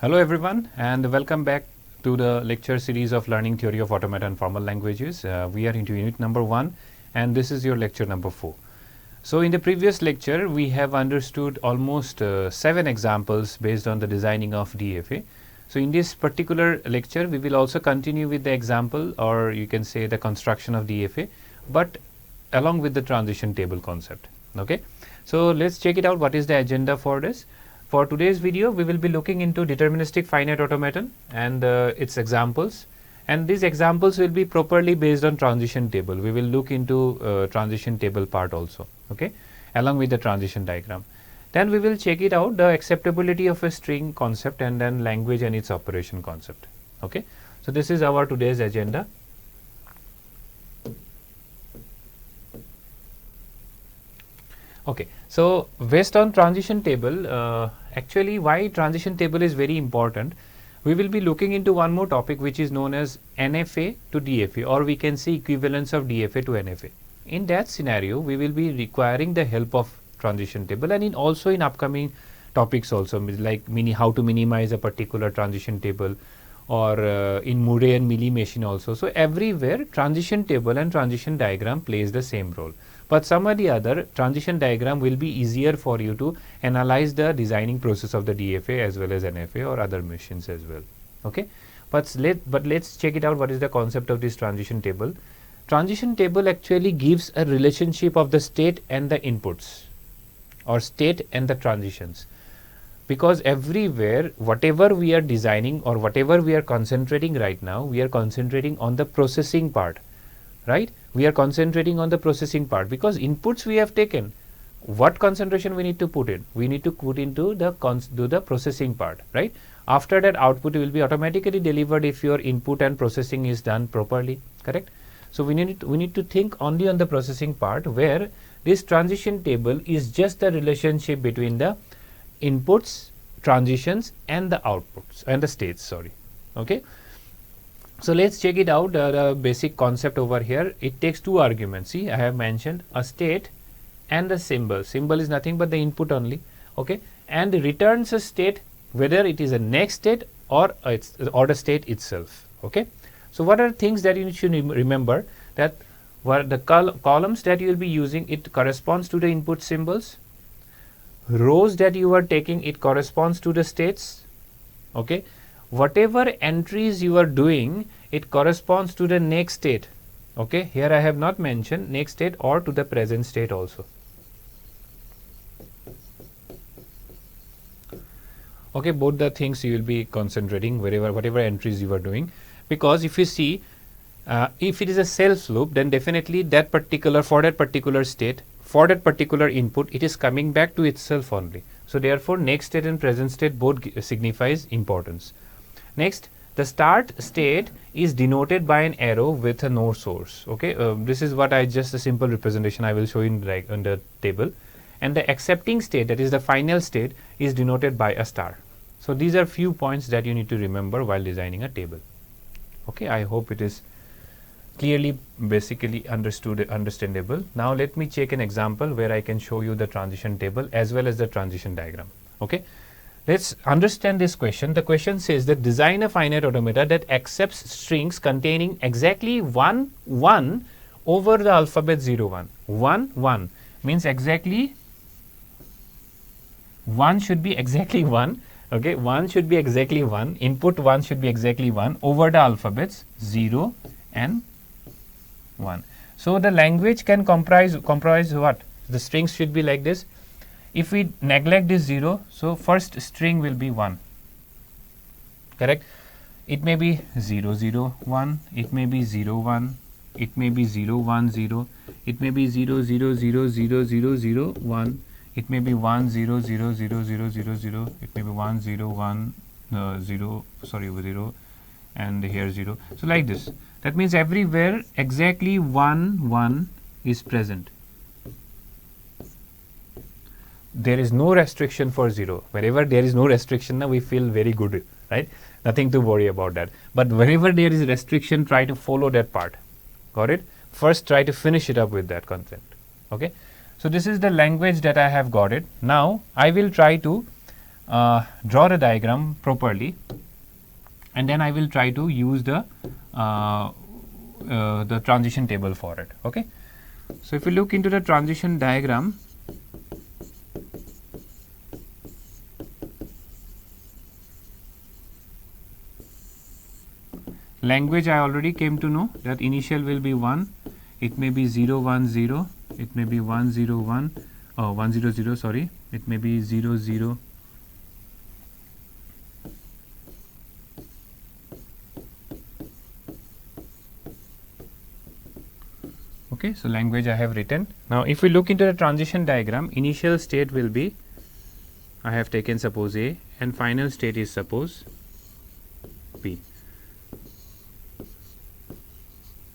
Hello everyone and welcome back to the lecture series of Learning Theory of Automata and Formal Languages. We are into unit number 1 and this is your lecture number 4. So in the previous lecture we have understood almost 7 examples based on the designing of DFA. So in this particular lecture we will also continue with the example, or you can say the construction of DFA, but along with the transition table concept. Okay, so let's check it out. What is the agenda for this? For today's video, we will be looking into deterministic finite automaton and its examples. And these examples will be properly based on transition table. We will look into transition table part also, okay, along with the transition diagram. Then we will check it out, the acceptability of a string concept, and then language and its operation concept. Okay, so this is our today's agenda. Okay, so based on transition table, actually why transition table is very important, we will be looking into one more topic which is known as NFA to DFA, or we can say equivalence of DFA to NFA. In that scenario, we will be requiring the help of transition table, and also in upcoming topics also, like how to minimize a particular transition table, or in Murray and Mealy machine also. So everywhere transition table and transition diagram plays the same role. But some or the other, transition diagram will be easier for you to analyze the designing process of the DFA as well as NFA or other machines as well. Okay, but let's check it out. What is the concept of this transition table? Transition table actually gives a relationship of the state and the inputs, or state and the transitions. Because everywhere, whatever we are designing or whatever we are concentrating right now, we are concentrating on the processing part, right? We are concentrating on the processing part because inputs we have taken. What concentration we need to put in? We need to put into the processing part, right? After that, output will be automatically delivered if your input and processing is done properly, correct? So we need to think only on the processing part, where this transition table is just the relationship between the inputs, transitions, and the outputs and the states. Sorry, okay. So let's check it out. The basic concept over here, it takes two arguments. See, I have mentioned a state and the symbol. Symbol is nothing but the input only, okay, and returns a state whether it is a next state or the state itself. Okay, so what are things that you should remember? That what the columns that you will be using, it corresponds to the input symbols. Rows that you are taking, it corresponds to the states. Okay, whatever entries you are doing, it corresponds to the next state. Okay, here I have not mentioned next state or to the present state also. Okay, both the things you will be concentrating whatever entries you are doing, because if you see, if it is a self loop, then definitely that particular state, for that particular input, it is coming back to itself only. So therefore, next state and present state both signifies importance. Next, the start state is denoted by an arrow with a no source. Okay, this is what just a simple representation I will show in on the table. And the accepting state, that is the final state, is denoted by a star. So these are few points that you need to remember while designing a table. Okay, I hope it is clearly, basically understandable. Now let me check an example where I can show you the transition table as well as the transition diagram. Okay, let's understand this question. The question says that design a finite automata that accepts strings containing exactly 1 1 over the alphabet 0 1. 1 1 means exactly 1 should be exactly 1. Okay, 1 should be exactly 1. Input 1 should be exactly 1 over the alphabets 0 and 1. So the language can comprise what? The strings should be like this. If we neglect this 0, so first string will be 1, correct? It may be 0 0 1, it may be 0 1, it may be 0 1 0, it may be 0 0 0 0 0 0 1, it may be 1 0 0 0 0 0 0, it may be 1 0 1 0, sorry, 0, and here 0. So like this. That means everywhere exactly 1 1 is present. There is no restriction for 0. Wherever there is no restriction, now we feel very good, right? Nothing to worry about that. But wherever there is restriction, try to follow that part. Got it? First try to finish it up with that concept. Okay, so this is the language that I have got it. Now I will try to draw the diagram properly, and then I will try to use the transition table for it. Okay. So if you look into the transition diagram, language I already came to know that initial will be 1, it may be 0 1 0, it may be 1 0 1, 1 0 0, sorry, it may be 0 0. Okay, so language I have written. Now if we look into the transition diagram, initial state will be, I have taken suppose A, and final state is suppose B.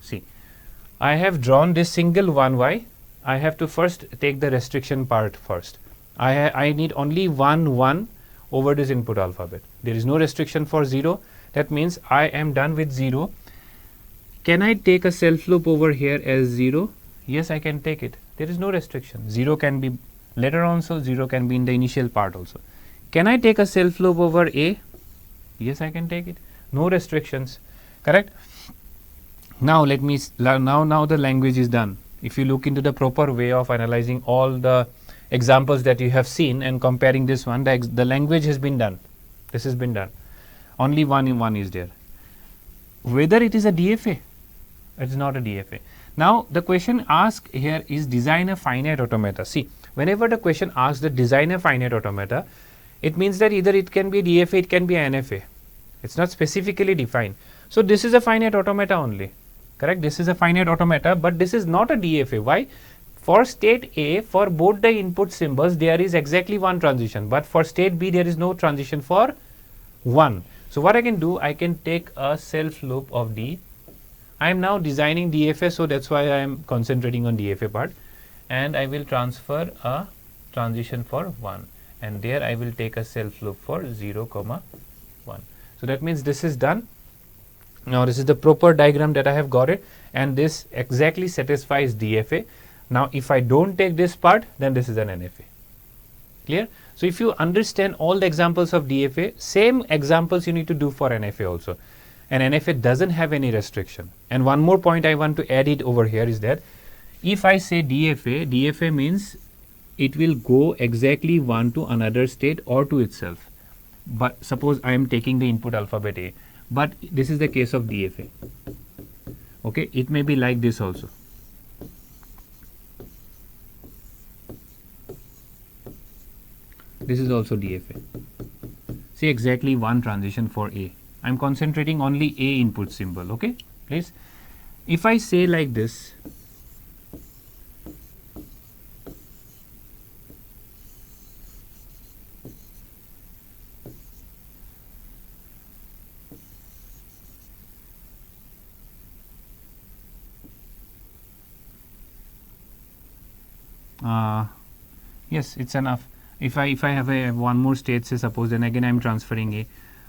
See, I have drawn this single one. Why? I have to first take the restriction part first. I need only 1 1 over this input alphabet. There is no restriction for 0. That means I am done with 0. Can I take a self loop over here as 0? Yes, I can take it. There is no restriction. 0 can be later on, so 0 can be in the initial part also. Can I take a self loop over A? Yes, I can take it. No restrictions. Correct? Now let me now the language is done. If you look into the proper way of analyzing all the examples that you have seen and comparing this one, the language has been done. This has been done. Only one is there. Whether it is a DFA, it is not a DFA. Now the question asked here is design a finite automata. See, whenever the question asks the design a finite automata, it means that either it can be a DFA, it can be an NFA. It's not specifically defined. So this is a finite automata only. Correct? This is a finite automata, but this is not a DFA. Why? For state A, for both the input symbols, there is exactly one transition, but for state B, there is no transition for 1. So what I can do, I can take a self loop of D. I am now designing DFA, so that's why I am concentrating on DFA part, and I will transfer a transition for 1, and there I will take a self loop for 0, 1. So that means this is done. Now this is the proper diagram that I have got it, and this exactly satisfies DFA. Now if I don't take this part, then this is an NFA. Clear? So if you understand all the examples of DFA, same examples you need to do for NFA also. And NFA doesn't have any restriction. And one more point I want to add it over here is that if I say DFA, DFA means it will go exactly one to another state or to itself. But suppose I am taking the input alphabet A, but this is the case of DFA. Okay, it may be like this also. This is also DFA. See, exactly one transition for A. I am concentrating only A input symbol. Okay, please. If I say like this, yes, it's enough. If I have a one more state, say suppose, then again I am transferring A.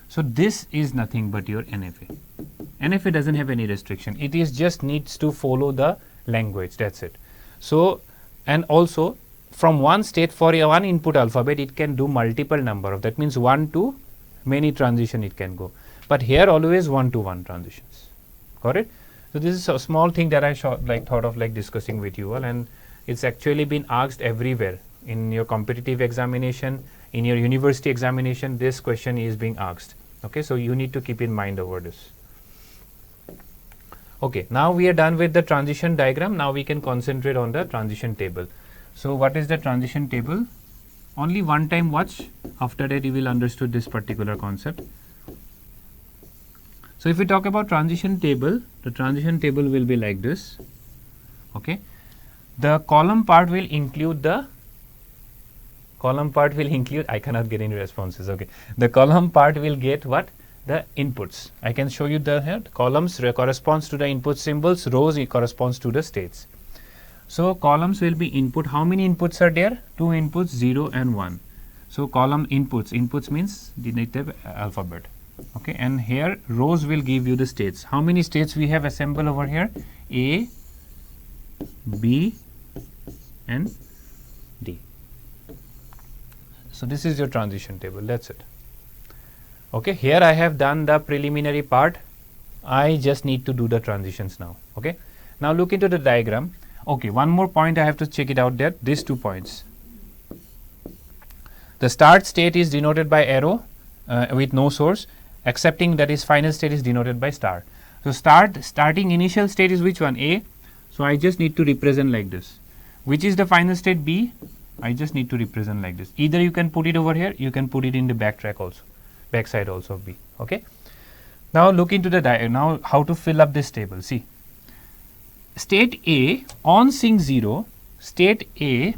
So this is nothing but your NFA. NFA doesn't have any restriction. It is just needs to follow the language. That's it. So, and also from one state for a one input alphabet, it can do multiple number of. That means 1 to many transition it can go. But here always 1 to 1 transitions. Got it? So this is a small thing that I thought of discussing with you all, and it's actually been asked everywhere. In your competitive examination, in your university examination, this question is being asked. Okay, so you need to keep in mind over this. Okay, now we are done with the transition diagram. Now we can concentrate on the transition table. So what is the transition table? Only one time watch. After that you will understood this particular concept. So if we talk about transition table, the transition table will be like this. Okay, the column part will include I cannot get any responses. Okay, the column part will get what? The inputs. I can show you the here. Columns corresponds to the input symbols, rows corresponds to the states. So columns will be input. How many inputs are there? 2 inputs, 0 and 1. So column inputs means the native alphabet. Okay, and here rows will give you the states. How many states we have assembled over here? A, B and D. So this is your transition table, that's it. Okay, here I have done the preliminary part. I just need to do the transitions now. Okay, now look into the diagram. Okay, one more point I have to check it out there. These 2 points. The start state is denoted by arrow with no source. Accepting, that is final state, is denoted by star. So starting initial state is which one? A. So I just need to represent like this. Which is the final state? B. I just need to represent like this. Either you can put it over here, you can put it in the backtrack also, backside also of B. Okay. Now look into the now how to fill up this table. See, state A on sync 0, state A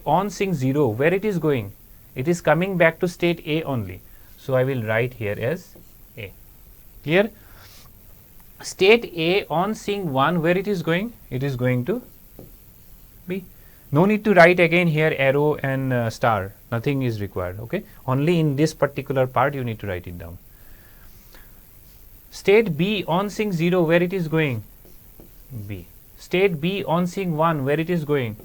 on sync 0, where it is going? It is coming back to state A only. So I will write here as A. Clear? State A on sync 1, where it is going? It is going to B. No need to write again here arrow and star, nothing is required. Okay, only in this particular part you need to write it down. State B on sync 0, where it is going? B. State B on sync 1, where it is going?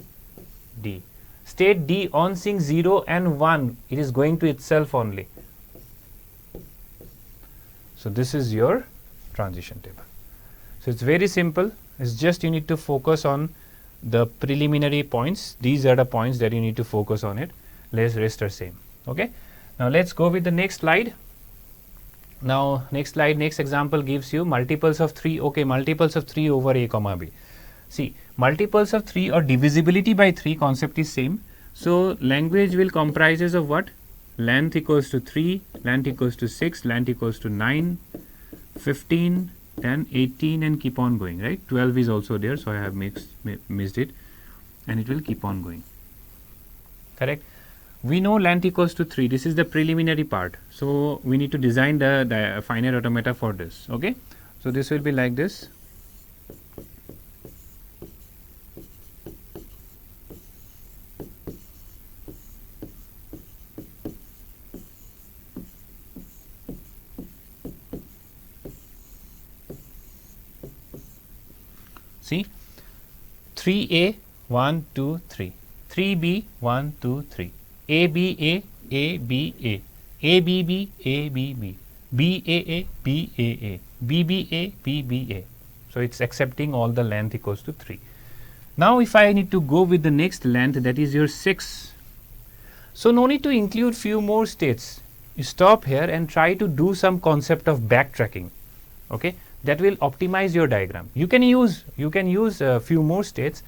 D. State D on sync 0 and 1, it is going to itself only. So this is your transition table. So it's very simple. It's just you need to focus on the preliminary points. These are the points that you need to focus on it. Rest are same. Okay. Now let's go with the next slide. Now next slide, next example gives you multiples of 3. Okay, multiples of 3 over A comma B. See, multiples of 3 or divisibility by 3 concept is same. So language will comprises of what? Length equals to 3, length equals to 6, length equals to 9, 15, 10, 18 and keep on going, right? 12 is also there, so I have missed it, and it will keep on going. Correct? We know length equals to 3. This is the preliminary part. So we need to design the finite automata for this. Okay? So this will be like this. See, 3A 1 2 3, 3B 1 2 3, ABA ABA, ABB ABB, BAA BAA, BBA BBA. So it's accepting all the length equals to 3. Now if I need to go with the next length, that is your 6. So no need to include few more states. You stop here and try to do some concept of backtracking. Okay, that will optimize your diagram. You can use a few more states,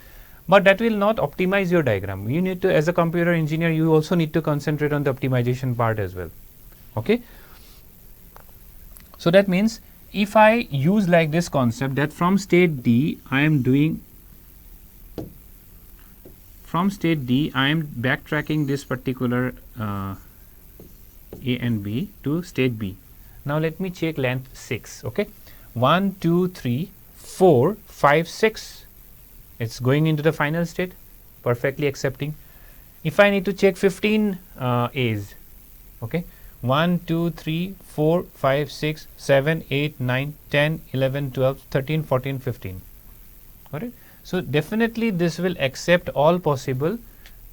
but that will not optimize your diagram. You need to, as a computer engineer, you also need to concentrate on the optimization part as well. Okay. So that means if I use like this concept that from state D I am backtracking this particular A and B to state B. Now let me check length 6. Okay, 1 2 3 4 5 6. It's going into the final state, perfectly accepting. If I need to check 15 A's, okay, 1 2 3 4 5 6 7 8 9 10 11 12 13 14 15. Got it? So definitely this will accept all possible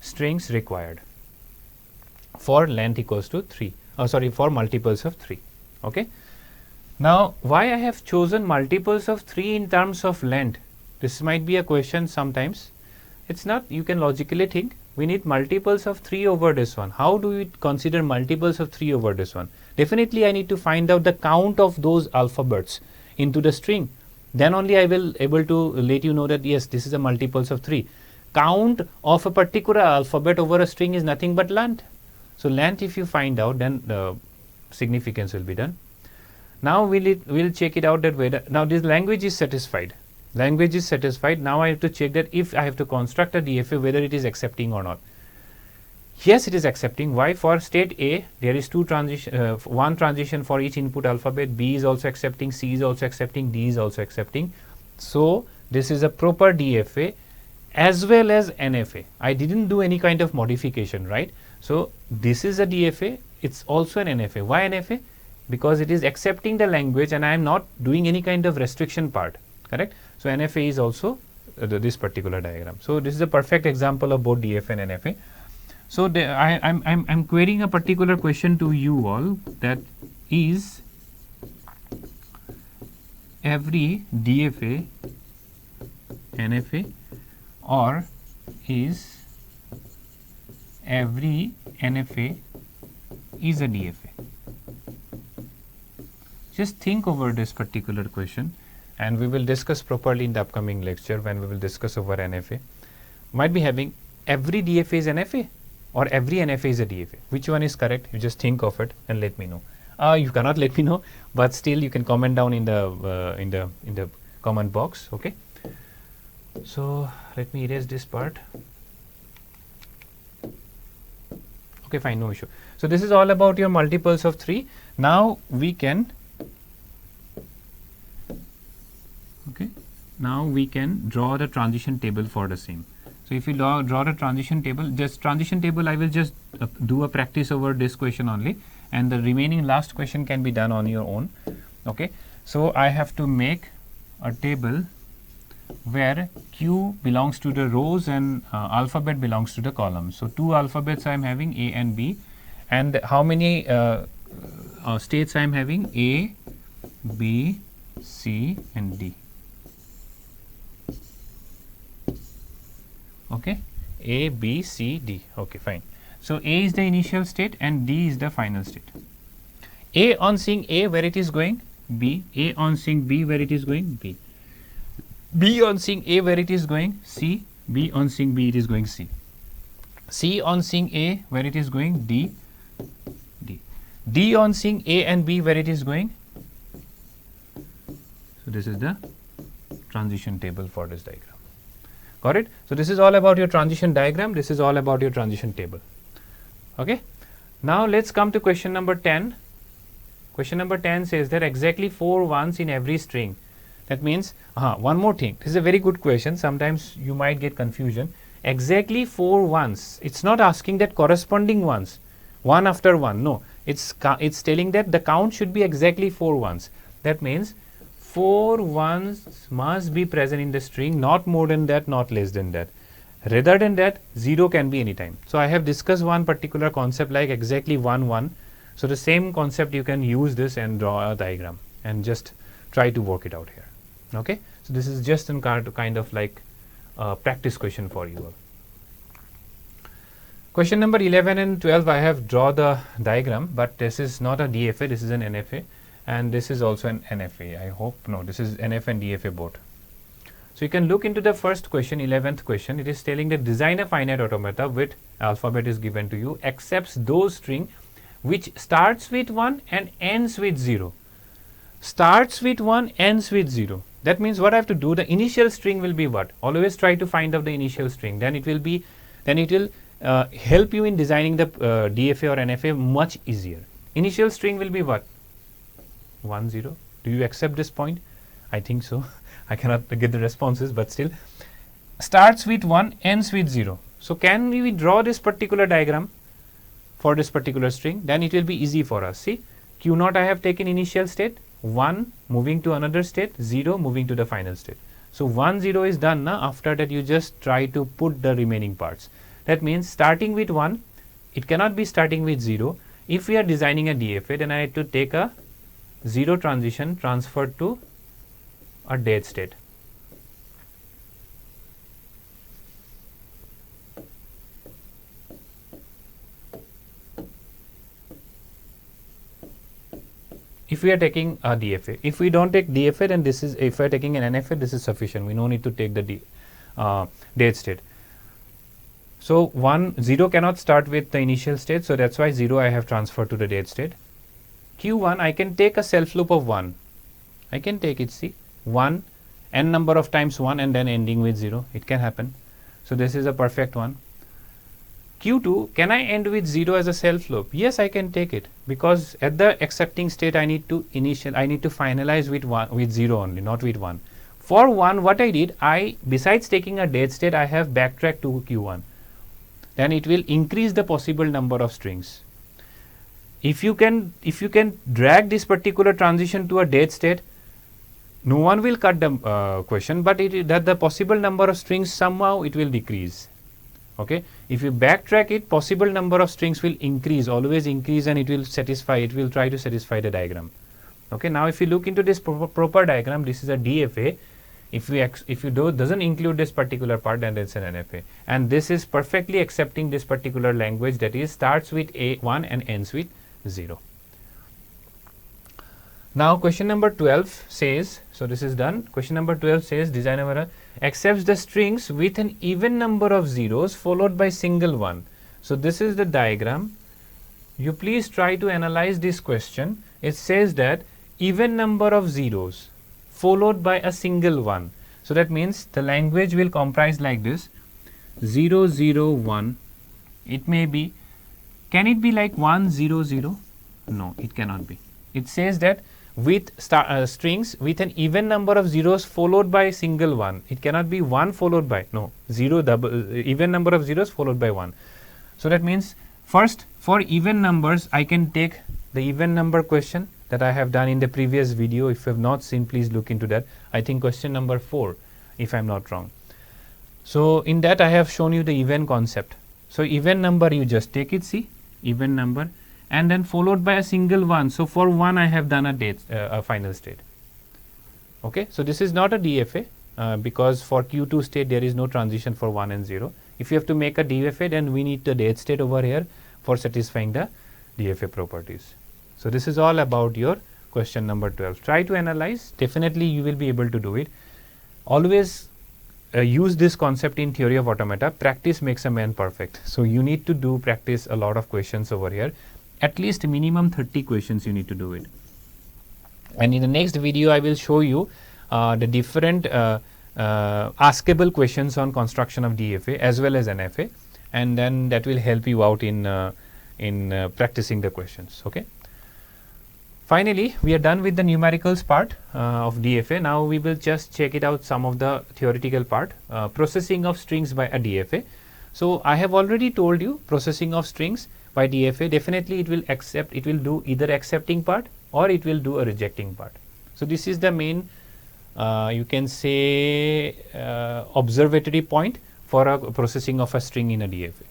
strings required for length equals to 3. For multiples of 3. Okay. Now why I have chosen multiples of 3 in terms of length? This might be a question sometimes. It's not. You can logically think we need multiples of 3 over this one. How do we consider multiples of 3 over this one? Definitely I need to find out the count of those alphabets into the string. Then only I will able to let you know that yes, this is a multiples of 3. Count of a particular alphabet over a string is nothing but length. So length if you find out, then the significance will be done. Now we'll check it out that whether now this language is satisfied. Language is satisfied. Now I have to check that if I have to construct a DFA, whether it is accepting or not. Yes, it is accepting. Why? For state A, there is one transition for each input alphabet. B is also accepting, C is also accepting, D is also accepting. So this is a proper DFA as well as NFA. I didn't do any kind of modification, right? So this is a DFA. It's also an NFA. Why NFA? Because it is accepting the language and I am not doing any kind of restriction part. Correct? So NFA is also this particular diagram. So this is a perfect example of both DFA and NFA. So I'm querying a particular question to you all, that is every DFA NFA, or is every NFA is a DFA? Just think over this particular question, and we will discuss properly in the upcoming lecture when we will discuss over NFA. Might be having every DFA is NFA or every NFA is a DFA. Which one is correct? You just think of it and let me know. You cannot let me know, but still you can comment down in the comment box. Okay. So let me erase this part. Okay, fine, no issue. So this is all about your multiples of 3. Now we can draw the transition table for the same. So if you draw the transition table, I will just do a practice over this question only, and the remaining last question can be done on your own. Okay, so I have to make a table where Q belongs to the rows and alphabet belongs to the columns. So 2 alphabets I am having, A and B, and how many states I am having? A, B, C and D. Okay, A, B, C, D. Okay, fine. So A is the initial state and D is the final state. A on seeing A, where it is going? B. A on seeing B, where it is going? B. B on seeing A, where it is going? C. B on seeing B, it is going C. C on seeing A, where it is going? D. D. D on seeing A and B, where it is going? So this is the transition table for this diagram. Got it? So this is all about your transition diagram. This is all about your transition table. Okay. Now let's come to question number 10. Question number 10 says that exactly 4 ones in every string. That means, one more thing. This is a very good question. Sometimes you might get confusion. Exactly 4 ones. It's not asking that corresponding ones, one after one. No, it's telling that the count should be exactly 4 ones. That means 4 ones must be present in the string, not more than that, not less than that. Rather than that, 0 can be anytime. So I have discussed one particular concept like exactly 1 1. So the same concept you can use this and draw a diagram and just try to work it out here. Okay. So this is just a kind of like practice question for you all. Question number 11 and 12, I have drawn the diagram, but this is not a DFA, this is an NFA, and this is also an NFA. I hope, no, this is NF and DFA both. So you can look into the first question, 11th question. It is telling that design a finite automata with alphabet is given to you, accepts those string which starts with 1 and ends with 0. Starts with 1, ends with 0. That means what I have to do, the initial string will be what? Always try to find out the initial string. Then it will help you in designing the DFA or NFA much easier. Initial string will be what? 1 0. Do you accept this point? I think so. I cannot get the responses, but still. Starts with 1, ends with 0. So can we draw this particular diagram for this particular string? Then it will be easy for us. See, Q0 I have taken initial state, 1 moving to another state, 0 moving to the final state. So 1 0 is done now. After that you just try to put the remaining parts. That means starting with 1, it cannot be starting with 0. If we are designing a DFA, then I have to take a 0 transition transferred to a dead state. If we are taking a DFA, if we don't take DFA, then this is, if we are taking an NFA, this is sufficient. We no need to take the dead state. So 0 cannot start with the initial state, so that's why 0 I have transferred to the dead state. Q1 I can take a self loop of 1. I can take it, see, 1, n number of times 1 and then ending with 0. It can happen. So this is a perfect one. Q2, can I end with 0 as a self loop? Yes, I can take it, because at the accepting state I need to finalize with 0 only, not with 1. For 1, what I did, besides taking a dead state, I have backtracked to Q1. Then it will increase the possible number of strings. If you can drag this particular transition to a dead state, no one will cut the question, but that the possible number of strings somehow it will decrease. Okay, if you backtrack it, possible number of strings will increase, always increase, and it will try to satisfy the diagram. Okay, now if you look into this proper diagram, this is a DFA. If you doesn't include this particular part, then it's an NFA, and this is perfectly accepting this particular language, that is starts with A1 and ends with 0. Now question number 12 says, so this is done. Question number 12 says designer accepts the strings with an even number of zeros followed by single one. So this is the diagram. You please try to analyze this question. It says that even number of zeros followed by a single one. So that means the language will comprise like this: 0 0 1. It may be, can it be like 1 0 0? No, it cannot be. It says that with strings with an even number of zeros followed by single one. It cannot be 1 followed by, no, 0 double, even number of zeros followed by 1. So that means first, for even numbers, I can take the even number question that I have done in the previous video. If you have not seen, please look into that. I think question number 4, if I am not wrong. So in that I have shown you the even concept. So even number, you just take it, see, even number, and then followed by a single one. So for 1 I have done a final state. Okay, so this is not a DFA because for Q2 state there is no transition for 1 and 0. If you have to make a DFA, then we need the date state over here for satisfying the DFA properties. So this is all about your question number 12. Try to analyze. Definitely you will be able to do it. Always use this concept in theory of automata. Practice makes a man perfect. So you need to do practice a lot of questions over here. At least minimum 30 questions you need to do it. And in the next video I will show you the different askable questions on construction of DFA as well as NFA, and then that will help you out in practicing the questions. Okay. Finally, we are done with the numericals part of DFA. Now we will just check it out, some of the theoretical part, processing of strings by a DFA. So I have already told you processing of strings by DFA, definitely it will do either accepting part or it will do a rejecting part. So this is the main you can say observatory point for a processing of a string in a DFA.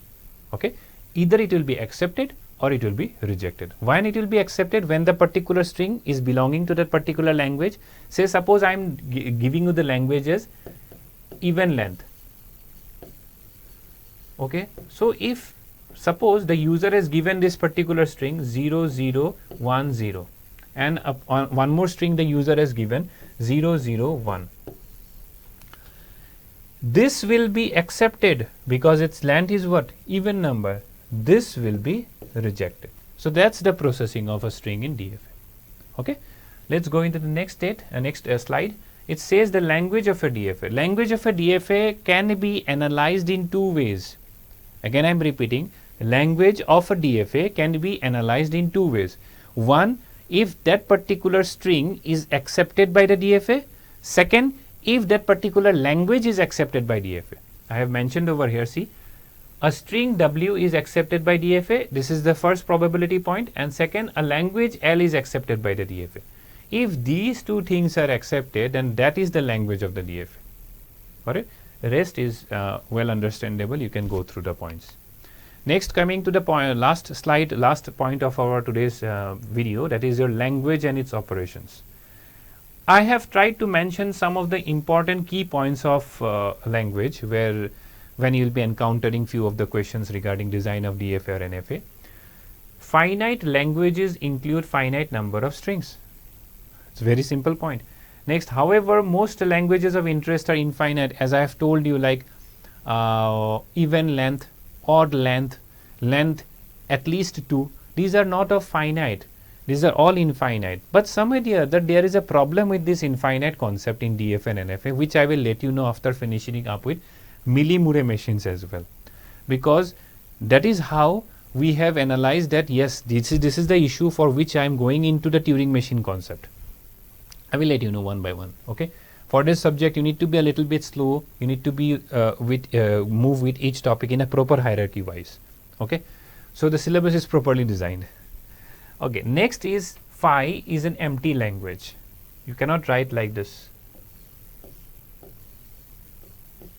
Okay, either it will be accepted or it will be rejected. When it will be accepted, when the particular string is belonging to that particular language. Say suppose I am giving you the languages even length. Okay, so if suppose the user has given this particular string 0 0 1 0 and one more string the user has given 0 0 1. This will be accepted because its length is what? Even number. This will be rejected. So that's the processing of a string in DFA. Okay, let's go into the next state, next slide. It says the language of a DFA. Language of a DFA can be analyzed in two ways. Again I am repeating, language of a DFA can be analyzed in two ways. One, if that particular string is accepted by the DFA. Second, if that particular language is accepted by DFA. I have mentioned over here, see, a string W is accepted by DFA. This is the first probability point, and second, a language L is accepted by the DFA. If these two things are accepted, then that is the language of the DFA. Alright, the rest is well understandable. You can go through the points. Next, coming to the last slide, last point of our today's video, that is your language and its operations. I have tried to mention some of the important key points of language where when you will be encountering few of the questions regarding design of DFA or NFA. Finite languages include finite number of strings. It's a very simple point. Next, however, most languages of interest are infinite, as I have told you, like even length, odd length, length at least 2. These are not of finite. These are all infinite. But somehow or the other there is a problem with this infinite concept in DFA and NFA, which I will let you know after finishing up with millimure machines as well, because that is how we have analyzed that yes, this is the issue for which I am going into the Turing machine concept. I will let you know one by one. Okay, for this subject you need to be a little bit slow. You need to be move with each topic in a proper hierarchy wise. Okay, so the syllabus is properly designed. Okay, next is phi is an empty language. You cannot write like this.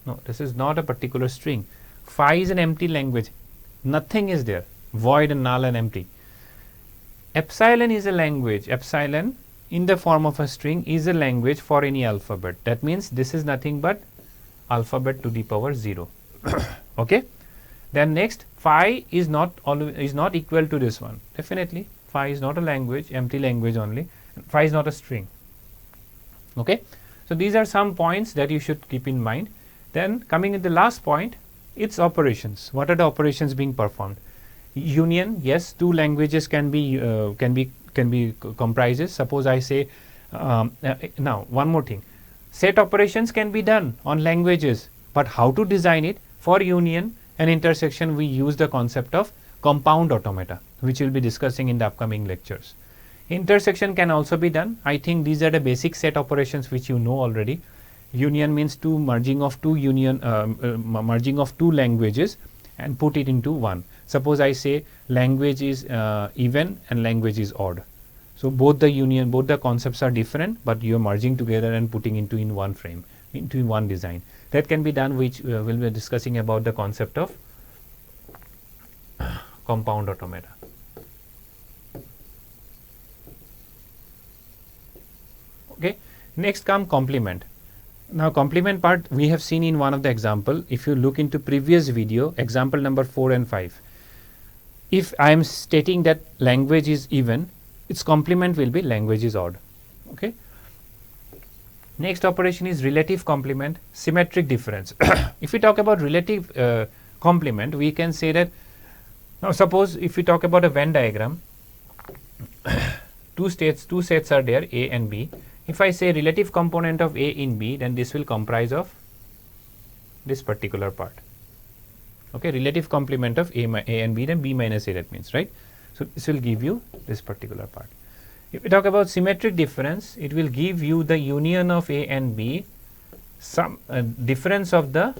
No, this is not a particular string. Phi is an empty language, nothing is there, void and null and empty. Epsilon is a language, epsilon in the form of a string is a language for any alphabet. That means this is nothing but alphabet to the power 0. Okay. Then next, phi is not equal to this one. Definitely phi is not a language, empty language only. Phi is not a string. Okay. So these are some points that you should keep in mind. Then coming in the last point, its operations. What are the operations being performed? Union, yes, two languages can be comprises. Suppose I say now one more thing, set operations can be done on languages, but how to design it? For union and intersection we use the concept of compound automata, which we will be discussing in the upcoming lectures. Intersection can also be done. I think these are the basic set operations which you know already. Union means merging of two languages and put it into one. Suppose I say language is even and language is odd. So both the concepts are different, but you are merging together and putting in one frame, into one design. That can be done, which we'll be discussing about the concept of compound automata. Okay. Next come complement. Now complement part we have seen in one of the example. If you look into previous video, example number 4 and 5. If I am stating that language is even, its complement will be language is odd. Okay. Next operation is relative complement, symmetric difference. If we talk about relative complement, we can say that, now suppose if we talk about a Venn diagram, two sets are there, A and B. If I say relative component of A in B, then this will comprise of this particular part. Okay, relative complement of A and B, then B minus A, that means, right? So this will give you this particular part. If we talk about symmetric difference, it will give you the union of A and B, some difference of the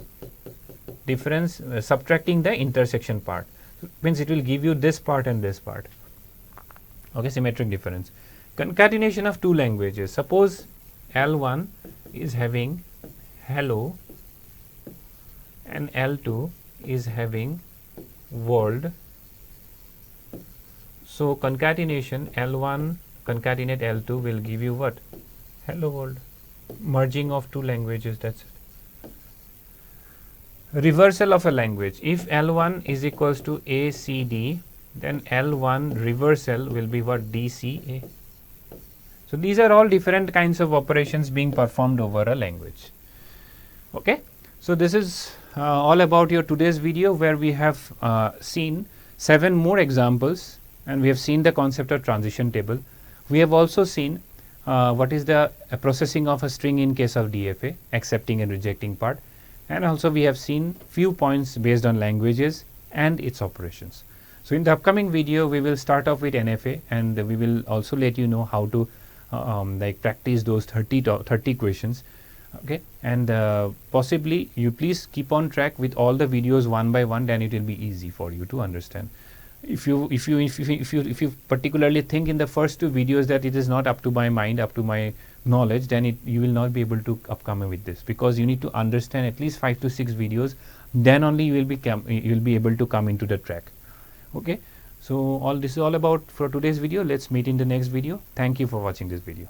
difference subtracting the intersection part. So means it will give you this part and this part. Okay, symmetric difference. Concatenation of two languages. Suppose L1 is having hello and L2 is having world. So concatenation L1 concatenate L2 will give you what? Hello world. Merging of two languages, that's it. Reversal of a language. If L1 is equals to ACD, then L1 reversal will be what? DCA. So these are all different kinds of operations being performed over a language. Okay. So this is all about your today's video, where we have seen 7 more examples, and we have seen the concept of transition table. We have also seen what is the processing of a string in case of DFA, accepting and rejecting part, and also we have seen few points based on languages and its operations. So in the upcoming video we will start off with NFA, and we will also let you know how to like practice those 30 questions. Okay, and possibly you please keep on track with all the videos one by one, then it will be easy for you to understand. If you particularly think in the first 2 videos that it is not up to my mind, up to my knowledge, then you will not be able to upcome with this, because you need to understand at least 5 to 6 videos, then only you will be able to come into the track. Okay, so this is all about for today's video. Let's meet in the next video. Thank you for watching this video.